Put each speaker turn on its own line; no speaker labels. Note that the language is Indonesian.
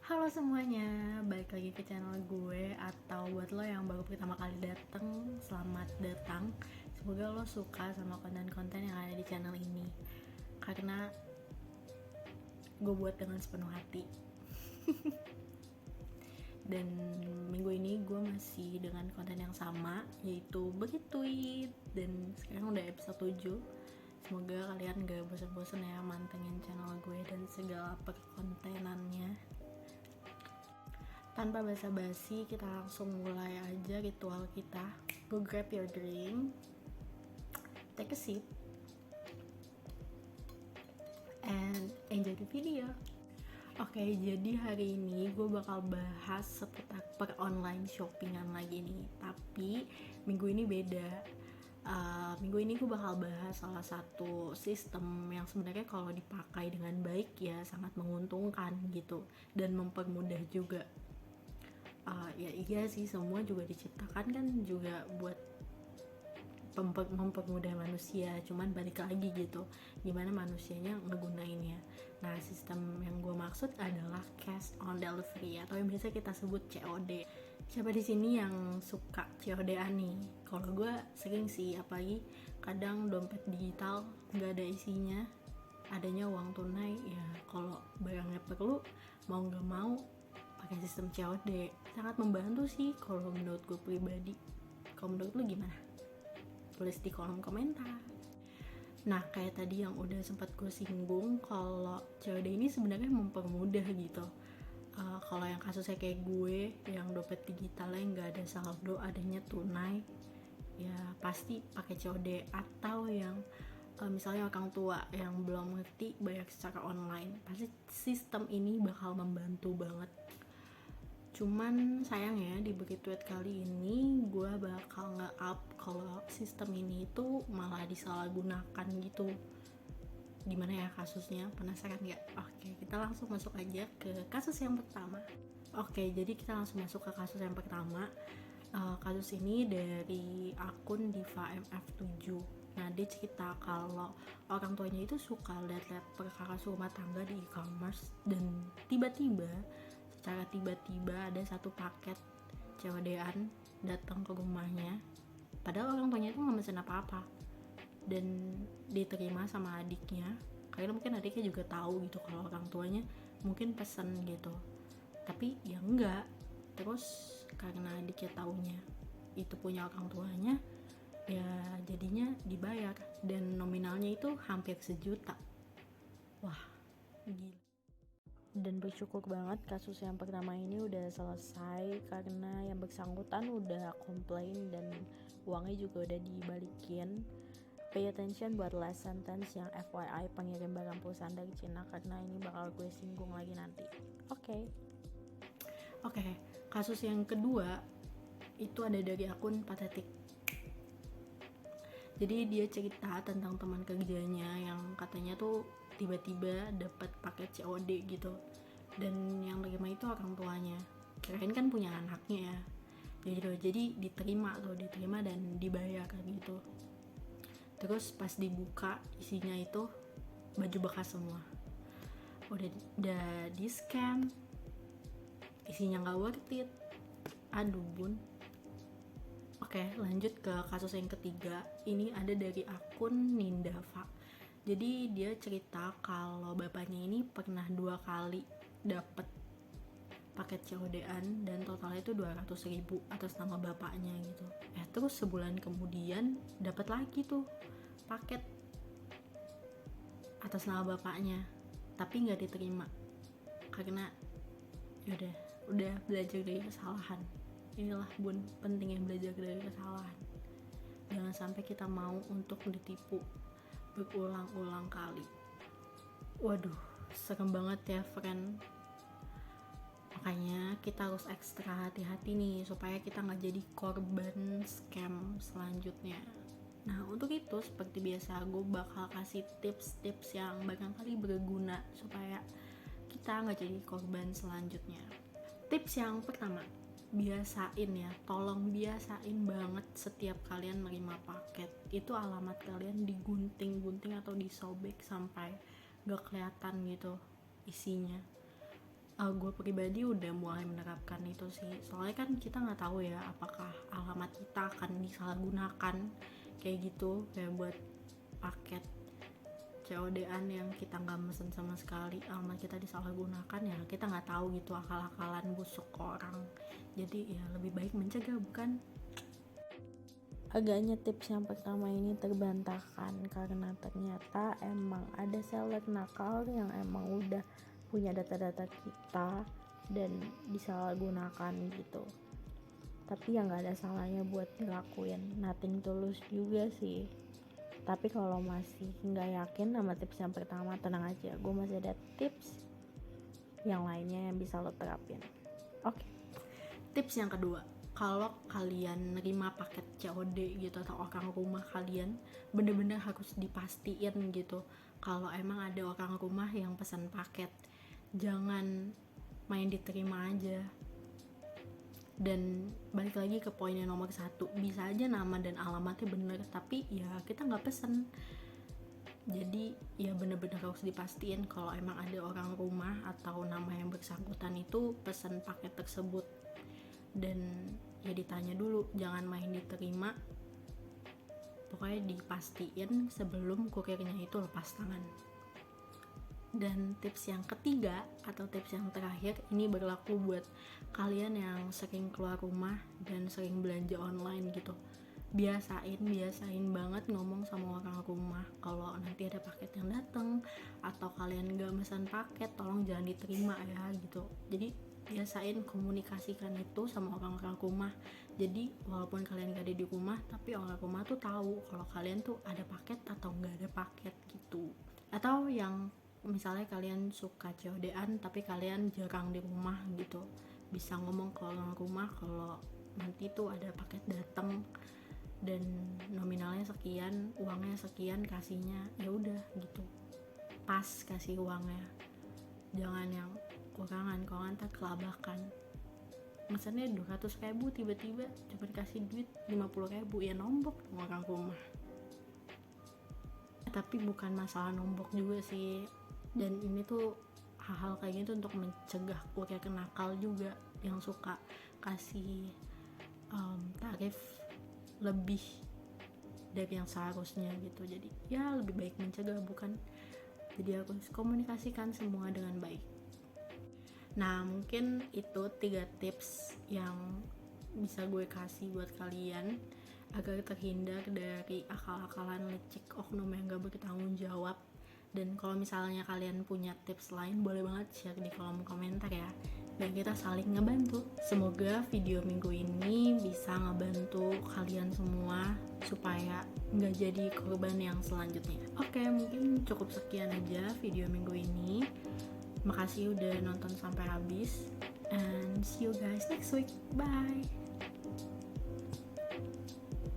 Halo semuanya, balik lagi ke channel gue. Atau buat lo yang baru pertama kali datang, selamat datang. Semoga lo suka sama konten-konten yang ada di channel ini, karena gue buat dengan sepenuh hati. Dan minggu ini gue masih dengan konten yang sama, yaitu Begituit. Dan sekarang udah episode 7. Semoga kalian gak bosan-bosan ya mantengin channel gue dan segala perkontenannya. Tanpa basa-basi, kita langsung mulai aja ritual kita. Go grab your drink, take a sip, and enjoy the video. Oke, jadi hari ini gue bakal bahas seputar per online shoppingan lagi nih. Tapi minggu ini beda. Minggu ini gue bakal bahas salah satu sistem yang sebenarnya kalau dipakai dengan baik ya sangat menguntungkan gitu, dan mempermudah juga. Ya iya sih, semua juga diciptakan kan juga buat mempermudah manusia, cuman balik lagi gitu gimana manusianya ngegunainnya. Nah, sistem yang gue maksud adalah cash on delivery atau yang biasa kita sebut COD. Siapa di sini yang suka COD-an nih? Kalau gue sering sih, apalagi kadang dompet digital nggak ada isinya, adanya uang tunai. Ya kalau barangnya perlu, mau nggak mau pakai sistem COD sangat membantu sih kalau menurut gue pribadi. Kalau menurut lu gimana? Tulis di kolom komentar. Nah, kayak tadi yang udah sempat gue singgung, kalau COD ini sebenarnya mempermudah gitu. Kalau yang kasusnya kayak gue yang dompet digitalnya nggak ada saldo, adanya tunai, ya pasti pakai COD. Atau yang misalnya orang tua yang belum ngerti bayar secara online, pasti sistem ini bakal membantu banget. Cuman sayang ya, di Begituit kali ini gue bakal nge-up kalau sistem ini itu malah disalahgunakan gitu. Gimana ya kasusnya? Penasaran gak? Oke, kita langsung masuk aja ke kasus yang pertama. Oke, jadi kita langsung masuk ke kasus yang pertama. Kasus ini dari akun Diva MF7. Nah, dia cerita kalau orang tuanya itu suka lihat-lihat perkara rumah tangga di e-commerce, dan secara tiba-tiba ada satu paket COD-an datang ke rumahnya. Padahal orang tuanya itu nggak mesen apa-apa, dan diterima sama adiknya. Karena mungkin adiknya juga tahu gitu kalau orang tuanya mungkin pesen gitu, tapi ya enggak. Terus karena adiknya taunya itu punya orang tuanya, ya jadinya dibayar, dan nominalnya itu hampir 1 juta. Wah, gila. Dan bersyukur banget kasus yang pertama ini udah selesai, karena yang bersangkutan udah komplain dan uangnya juga udah dibalikin. Pay attention buat last sentence yang FYI pengirim barang perusahaan dari Cina, karena ini bakal gue singgung lagi nanti. Oke, kasus yang kedua itu ada dari akun Patetik. Jadi dia cerita tentang teman kerjanya yang katanya tuh tiba-tiba dapat paket COD gitu, dan yang terima itu orang tuanya. Kirain kan punya anaknya ya, jadi diterima dan dibayar gitu. Terus pas dibuka, isinya itu baju bekas semua. Udah di scam, isinya nggak worth it. Aduh bun. Oke, lanjut ke kasus yang ketiga. Ini ada dari akun Nindava. Jadi dia cerita kalau bapaknya ini pernah 2 kali dapet paket COD-an, dan totalnya itu 200.000 atas nama bapaknya gitu. Terus sebulan kemudian dapat lagi tuh paket atas nama bapaknya, tapi nggak diterima karena udah belajar dari kesalahan. Inilah bun, pentingnya belajar dari kesalahan. Jangan sampai kita mau untuk ditipu berulang-ulang kali. Waduh, serem banget ya friend. Makanya kita harus ekstra hati-hati nih supaya kita nggak jadi korban scam selanjutnya. Nah, untuk itu seperti biasa gue bakal kasih tips-tips yang barangkali berguna supaya kita nggak jadi korban selanjutnya. Tips yang pertama, tolong biasain banget setiap kalian menerima paket itu alamat kalian digunting-gunting atau disobek sampai gak kelihatan gitu isinya. gue pribadi udah mulai menerapkan itu sih, soalnya kan kita nggak tahu ya apakah alamat kita akan disalahgunakan kayak gitu, kayak buat paket COD-an yang kita nggak mesen sama sekali, alamat kita disalahgunakan, ya kita nggak tahu gitu akal-akalan busuk orang. Jadi ya lebih baik mencegah, bukan? Agaknya tips yang pertama ini terbantahkan karena ternyata emang ada seller nakal yang emang udah punya data-data kita dan disalahgunakan gitu. Tapi ya nggak ada salahnya buat dilakuin, nothing tulus juga sih. Tapi kalau masih nggak yakin sama tips yang pertama, tenang aja, gue masih ada tips yang lainnya yang bisa lo terapin. Oke. Tips yang kedua, kalau kalian nerima paket COD gitu atau orang rumah kalian, bener-bener harus dipastiin gitu kalau emang ada orang rumah yang pesan paket. Jangan main diterima aja. Dan balik lagi ke poin yang nomor 1, bisa aja nama dan alamatnya bener, tapi ya kita nggak pesen. Jadi ya bener-bener harus dipastiin kalau emang ada orang rumah atau nama yang bersangkutan itu pesan paket tersebut. Dan ya ditanya dulu, jangan main diterima, pokoknya dipastiin sebelum kurirnya itu lepas tangan. Dan tips yang ketiga atau tips yang terakhir ini berlaku buat kalian yang sering keluar rumah dan sering belanja online gitu. Biasain banget ngomong sama orang rumah kalau nanti ada paket yang datang atau kalian gak pesan paket, tolong jangan diterima ya gitu. Jadi biasain komunikasikan itu sama orang-orang rumah. Jadi walaupun kalian gak ada di rumah, tapi orang rumah tuh tahu kalau kalian tuh ada paket atau gak ada paket gitu. Atau yang misalnya kalian suka COD-an tapi kalian jarang di rumah gitu, bisa ngomong ke orang rumah kalau nanti tuh ada paket datang dan nominalnya sekian, uangnya sekian, kasihnya ya udah gitu, pas kasih uangnya. Jangan yang kurangan, kalau ntar kelabakan. Maksudnya 200.000 tiba-tiba cuma kasih duit 50.000, ya nombok dong orang rumah. Tapi bukan masalah nombok juga sih, dan ini tuh hal-hal kayak gitu untuk mencegah kurir nakal juga yang suka kasih tarif lebih dari yang seharusnya gitu. Jadi ya lebih baik mencegah, bukan? Jadi harus komunikasikan semua dengan baik. Nah mungkin itu 3 tips yang bisa gue kasih buat kalian agar terhindar dari akal-akalan lecek oknum yang gak bertanggung jawab. Dan kalau misalnya kalian punya tips lain, boleh banget share di kolom komentar ya, biar kita saling ngebantu. Semoga video minggu ini bisa ngebantu kalian semua supaya nggak jadi korban yang selanjutnya. Oke, mungkin cukup sekian aja video minggu ini. Makasih udah nonton sampai habis, and see you guys next week. Bye.